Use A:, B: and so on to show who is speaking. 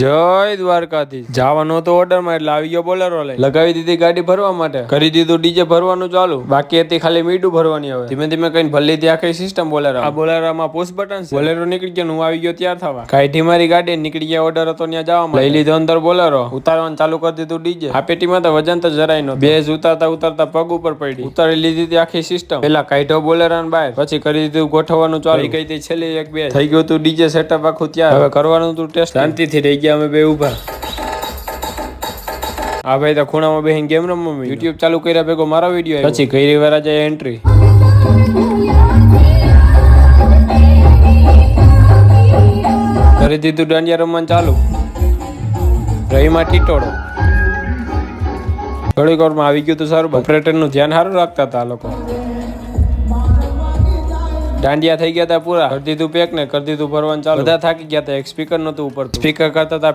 A: જય દ્વારકાધીશ. જવાનો તો ઓર્ડર માં એટલે આવી ગયો બોલેરો લઈ. લગાવી દીધી ગાડી ભરવા માટે, કરી દીધું ડીજે ભરવાનું ચાલુ. બાકી હતી ખાલી મીડું ભરવાની. હવે ધીમે ધીમે કઈ ભરી લીધી આખી સિસ્ટમ બોલેરો. આ બોલેરામાં પુશ બટન છે. બોલેરો નીકળી ગયો, હું આવી ગયો ત્યાર થવા. કાઢી મારી ગાડી નીકળી ગયા, ઓર્ડર હતો ત્યાં જવા. લઈ લીધો અંદર બોલેરો, ઉતારવાનું ચાલુ કરી દીધું ડીજે. આ પેટીમાં તો વજન તો જરાય નો. બેઝ ઉતારતા ઉતારતા પગ ઉપર પડી. ઉતારી લીધી હતી આખી સિસ્ટમ. પેલા કાઢ્યો બોલેરો ને બહાર, પછી કરી દીધું ગોઠવવાનું ચાલુ. ગઈ હતી છેલ્લી એક બે થઈ ગયું તું ડીજે સેટઅપ આખું ત્યાં. હવે કરવાનું તું ટેસ્ટ. શાંતિથી રહી ગયા અમે બે ઉભા. આ ભાઈ તો ખૂણામાં બેહીને ગેમ રમવા યુટ્યુબ ચાલુ કર્યા ભેગો મારો વિડીયો પછી ગઈ વાર જાય એન્ટ્રી. કરી દીધું દાંડિયા રમવાનું ચાલુ. રહીમાં ટીટોળો. થોડીક વારમાં આવી ગયું તો સારું. ઓપરેટર નું ધ્યાન સારું રાખતા હતા આ લોકો. દાંડિયા થઈ ગયા હતા પૂરા. કરી દીધું પેક ને કરી દીધું ભરવાનું ચાલુ. બધા થાકી ગયા હતા. એક સ્પીકર નતું ઉપર. સ્પીકર કરતા હતા